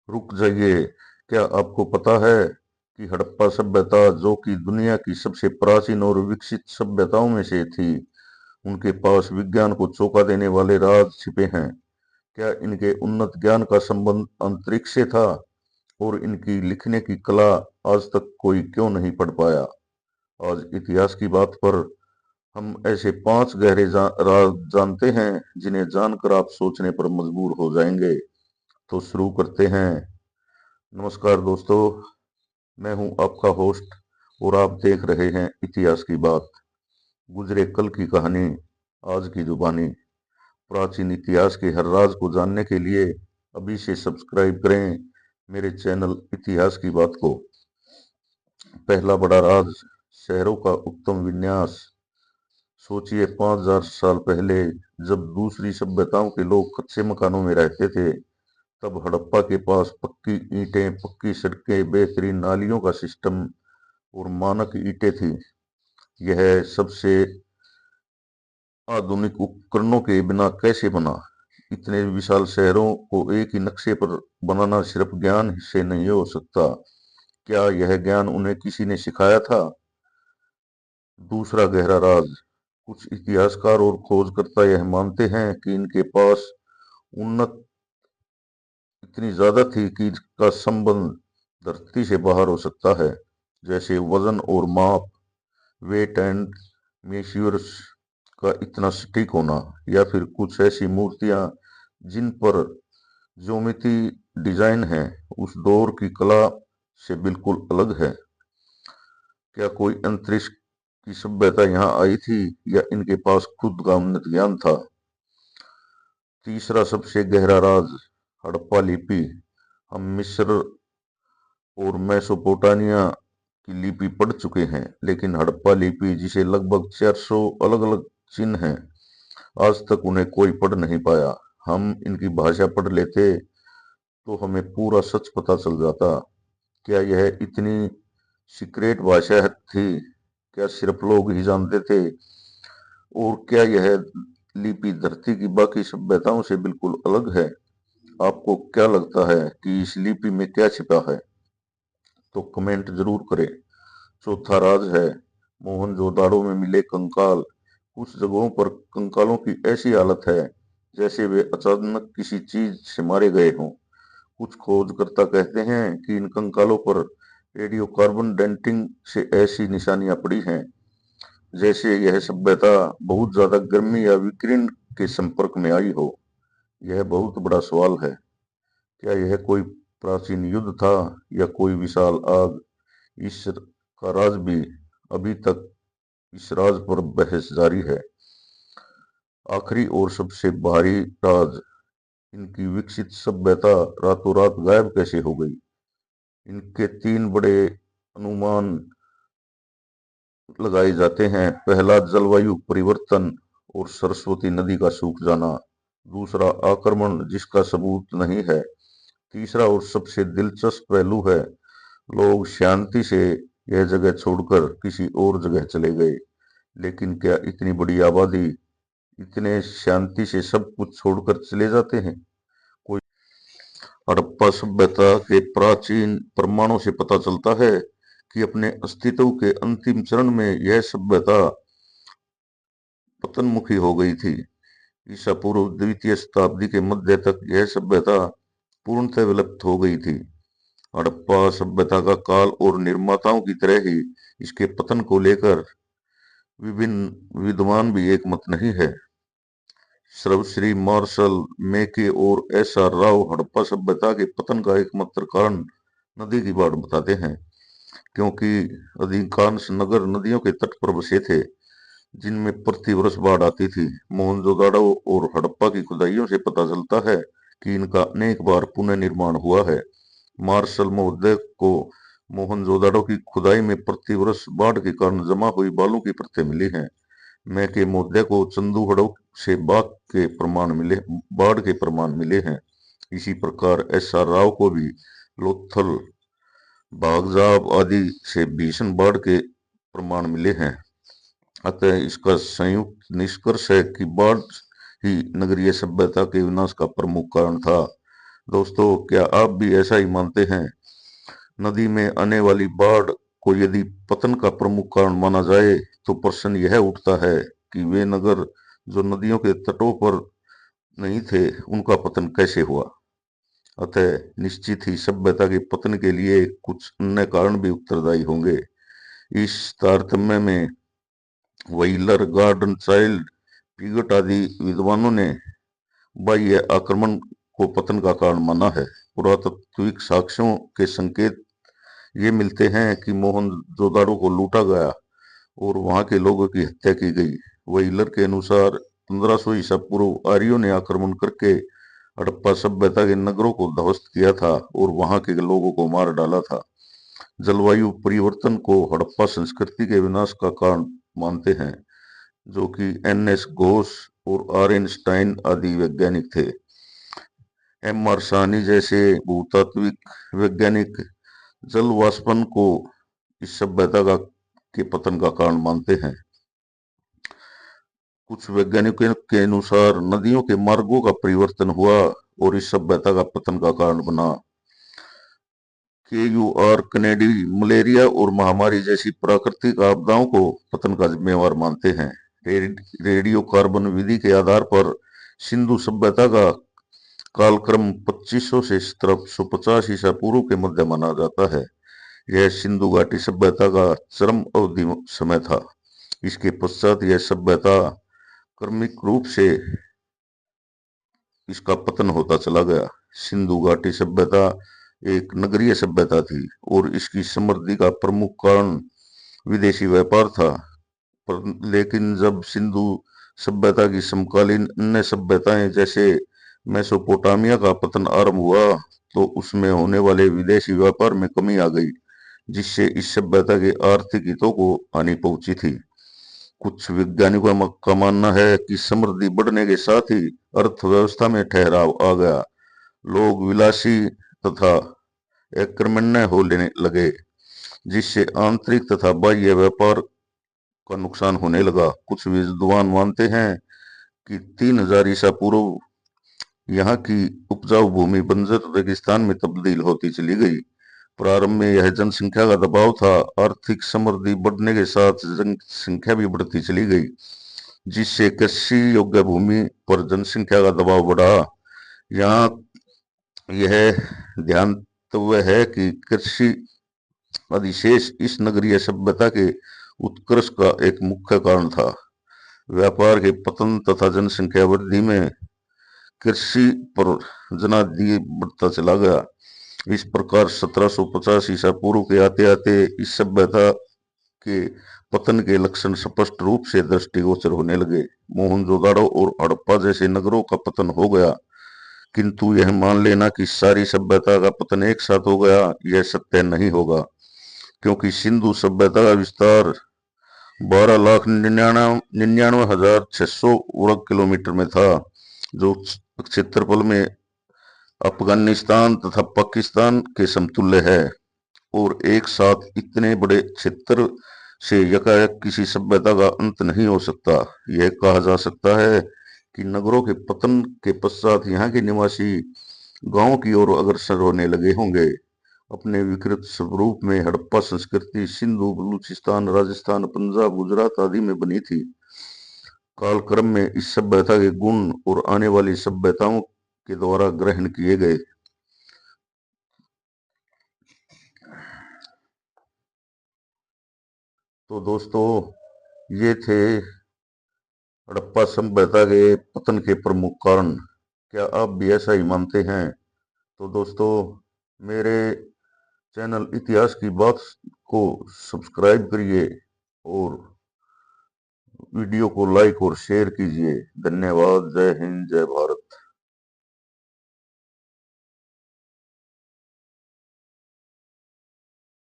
रुक जाइए, क्या आपको पता है कि हड़प्पा सभ्यता, जो कि दुनिया की सबसे प्राचीन और विकसित सभ्यताओं में से थी, उनके पास विज्ञान को चौंका देने वाले राज छिपे हैं। क्या इनके उन्नत ज्ञान का संबंध अंतरिक्ष से था? और इनकी लिखने की कला आज तक कोई क्यों नहीं पढ़ पाया? आज इतिहास की बात पर हम ऐसे 5 गहरे राज जानते हैं जिन्हें जानकर आप सोचने पर मजबूर हो जाएंगे। तो शुरू करते हैं। नमस्कार दोस्तों, मैं हूं आपका होस्ट और आप देख रहे हैं इतिहास की बात। गुजरे कल की कहानी, आज की जुबानी। प्राचीन इतिहास के हर राज को जानने के लिए अभी से सब्सक्राइब करें मेरे चैनल इतिहास की बात को। पहला बड़ा राज, शहरों का उत्तम विन्यास। सोचिए, 5000 साल पहले जब दूसरी सभ्यताओं के लोग कच्चे मकानों में रहते थे, तब हड़प्पा के पास पक्की ईंटें, पक्की सड़कें, बेहतरीन नालियों का सिस्टम और मानक ईंटें थी। यह सबसे आधुनिक उपकरणों के बिना कैसे बना? इतने विशाल शहरों को एक ही नक्शे पर बनाना सिर्फ ज्ञान से नहीं हो सकता। क्या यह ज्ञान उन्हें किसी ने सिखाया था? दूसरा गहरा राज, कुछ इतिहासकार और खोजकर्ता यह मानते हैं कि इनके पास उन्नत इतनी ज्यादा थी कि इसका संबंध धरती से बाहर हो सकता है, जैसे वजन और माप, वेट एंड मेश्योर्स का इतना सटीक होना, या फिर कुछ ऐसी मूर्तियां जिन पर ज्योमेट्री डिजाइन है उस दौर की कला से बिल्कुल अलग है। क्या कोई अंतरिक्ष की सभ्यता यहाँ आई थी, या इनके पास खुद का उन्नत ज्ञान था? तीसरा सबसे गहरा राज, हड़प्पा लिपि। हम मिस्र और मेसोपोटामिया की लिपि पढ़ चुके हैं, लेकिन हड़प्पा लिपि, जिसे लगभग 400 अलग-अलग चिन्ह हैं, आज तक उन्हें कोई पढ़ नहीं पाया। हम इनकी भाषा पढ़ लेते तो हमें पूरा सच पता चल जाता। क्या यह इतनी सीक्रेट भाषा थी? क्या सिर्फ लोग ही जानते थे? और क्या यह लिपि धरती की बाकी सभ्यताओं से बिल्कुल अलग है? आपको क्या लगता है कि इस लिपि में क्या छिपा है? तो कमेंट जरूर करें। चौथा राज है मोहनजोदाड़ो में मिले कंकाल। कुछ जगहों पर कंकालों की ऐसी हालत है जैसे वे अचानक किसी चीज से मारे गए हों। कुछ खोजकर्ता कहते हैं कि इन कंकालों पर रेडियोकार्बन डेंटिंग से ऐसी निशानियां पड़ी हैं जैसे यह सभ्यता बहुत ज्यादा गर्मी या विकिरण के संपर्क में आई हो। यह बहुत बड़ा सवाल है। क्या यह कोई प्राचीन युद्ध था, या कोई विशाल आग? इस का राज भी अभी तक, इस राज पर बहस जारी है। आखिरी और सबसे भारी राज, इनकी विकसित सभ्यता रातों रात गायब कैसे हो गई? इनके 3 बड़े अनुमान लगाए जाते हैं। पहला, जलवायु परिवर्तन और सरस्वती नदी का सूख जाना। दूसरा, आक्रमण जिसका सबूत नहीं है। तीसरा और सबसे दिलचस्प पहलू है, लोग शांति से यह जगह छोड़कर किसी और जगह चले गए। लेकिन क्या इतनी बड़ी आबादी इतने शांति से सब कुछ छोड़कर चले जाते हैं? कोई हड़प्पा सभ्यता के प्राचीन प्रमाणों से पता चलता है कि अपने अस्तित्व के अंतिम चरण में यह सभ्यता पतनमुखी हो गई थी। ईसा पूर्व द्वितीय शताब्दी के मध्य तक यह सभ्यता पूर्णतः विलुप्त हो गई थी। हड़प्पा सभ्यता का काल और निर्माताओं की तरह ही इसके पतन को लेकर विभिन्न विद्वान भी एकमत नहीं है। सर्वश्री मार्शल मेके और एस आर राव हड़प्पा सभ्यता के पतन का एकमात्र कारण नदी की बाढ़ बताते हैं, क्योंकि अधिकांश नगर नदियों के तट पर बसे थे जिनमें प्रति वर्ष बाढ़ आती थी। मोहनजोदाड़ो और हड़प्पा की खुदाइयों से पता चलता है कि इनका अनेक बार पुनर्निर्माण हुआ है। मार्शल महोदय को मोहनजोदाड़ो की खुदाई में प्रति वर्ष बाढ़ के कारण जमा हुई बालू की परतें मिली हैं। मैं के महोदय को चंदूहड़ो से बाढ़ के प्रमाण मिले हैं। इसी प्रकार एस आर राव को भी लोथल, बागजाब आदि से भीषण बाढ़ के प्रमाण मिले हैं। अतः इसका संयुक्त निष्कर्ष है कि बाढ़ ही नगरीय सभ्यता के विनाश का प्रमुख कारण था। दोस्तों, क्या आप भी ऐसा ही मानते हैं? नदी में आने वाली बाढ़ को यदि पतन का प्रमुख कारण माना जाए, तो प्रश्न यह उठता है कि वे नगर जो नदियों के तटों पर नहीं थे, उनका पतन कैसे हुआ? अतः निश्चित ही सभ्यता के पतन के लिए कुछ अन्य कारण भी उत्तरदायी होंगे। इस तारतम्य में व्हीलर, गॉर्डन चाइल्ड, पिगट आदि विद्वानों ने बाह्य आक्रमण को पतन का कारण माना है। पुरातात्विक साक्ष्यों के संकेत ये मिलते हैं कि मोहनजोदाड़ो को लूटा गया और वहां के लोगों की हत्या की गई। व्हीलर के अनुसार 1500 ईसा पूर्व आर्यों ने आक्रमण करके हड़प्पा सभ्यता के नगरों को ध्वस्त किया था और वहां के लोगों को मार डाला था। जलवायु परिवर्तन को हड़प्पा संस्कृति के विनाश का कारण मानते हैं, जो कि एन.एस. घोष और आर.एन. आदि वैज्ञानिक थे। एम.आर. साहनी जैसे भूतात्विक वैज्ञानिक जल वाष्पन को इस सभ्यता का के पतन का कारण मानते हैं। कुछ वैज्ञानिकों के अनुसार नदियों के मार्गों का परिवर्तन हुआ और इस सभ्यता का पतन का कारण बना। KUR कनेडी मलेरिया और महामारी जैसी प्राकृतिक आपदाओं को पतन का जिम्मेवार मानते हैं। रेडियो कार्बन विधि के आधार पर सिंधु सभ्यता का कालक्रम 2500 से 1750 ईसा पूर्व के मध्य माना जाता है। यह सिंधु घाटी सभ्यता का चरम अवधि समय था। इसके पश्चात यह सभ्यता क्रमिक रूप से इसका पतन होता चला गया। सिंधु घाटी सभ्यता एक नगरीय सभ्यता थी और इसकी समृद्धि का प्रमुख कारण विदेशी व्यापार था। लेकिन जब सिंधु सभ्यता की समकालीन अन्य सभ्यताएं जैसे मेसोपोटामिया का पतन आरंभ हुआ, तो उसमें होने वाले विदेशी व्यापार में कमी आ गई, जिससे इस सभ्यता के आर्थिक हितों को हानि पहुंची थी। कुछ वैज्ञानिकों का मानना है कि समृद्धि बढ़ने के साथ ही अर्थव्यवस्था में ठहराव आ गया। लोग विलासी तथा अकर्मण्य होने लगे, जिससे आंतरिक तथा बाह्य व्यापार का नुकसान होने लगा। कुछ विद्वान मानते हैं कि 3000 ईसा पूर्व यहाँ की उपजाऊ भूमि बंजर रेगिस्तान में तब्दील होती चली गई। प्रारंभ में यह जनसंख्या का दबाव था। आर्थिक समृद्धि बढ़ने के साथ जनसंख्या भी बढ़ती चली गई, जिससे कृषि योग्य भूमि पर जनसंख्या का दबाव बढ़ा। यहाँ यह ध्यातव्य है कि कृषि अधिशेष इस नगरीय सभ्यता के उत्कर्ष का एक मुख्य कारण था। व्यापार के पतन तथा जनसंख्या वृद्धि में कृषि पर जनादेश बढ़ता चला गया। इस प्रकार 1750 ईसा पूर्व के आते आते इस सभ्यता के पतन के लक्षण स्पष्ट रूप से दृष्टिगोचर होने लगे। मोहनजोदाड़ो और हड़प्पा जैसे नगरों का पतन हो गया, किंतु यह मान लेना कि सारी सभ्यता का पतन एक साथ हो गया, यह सत्य नहीं होगा, क्योंकि सिंधु सभ्यता का विस्तार 12,99,600 वर्ग किलोमीटर में था, जो क्षेत्रफल में अफगानिस्तान तथा पाकिस्तान के समतुल्य है। और एक साथ इतने बड़े क्षेत्र से यकायक किसी सभ्यता का अंत नहीं हो सकता। यह कहा जा सकता है कि नगरों के पतन के पश्चात यहाँ के निवासी गांव की ओर अग्रसर होने लगे होंगे। अपने विकृत स्वरूप में हड़प्पा संस्कृति सिंधु, बलूचिस्तान, राजस्थान, पंजाब, गुजरात आदि में बनी थी। कालक्रम में इस सभ्यता के गुण और आने वाली सभ्यताओं के द्वारा ग्रहण किए गए। तो दोस्तों, ये थे हड़प्पा सभ्यता के पतन के प्रमुख कारण। क्या आप भी ऐसा ही मानते हैं? तो दोस्तों, मेरे चैनल इतिहास की बात को सब्सक्राइब करिए और वीडियो को लाइक और शेयर कीजिए। धन्यवाद। जय हिंद, जय भारत।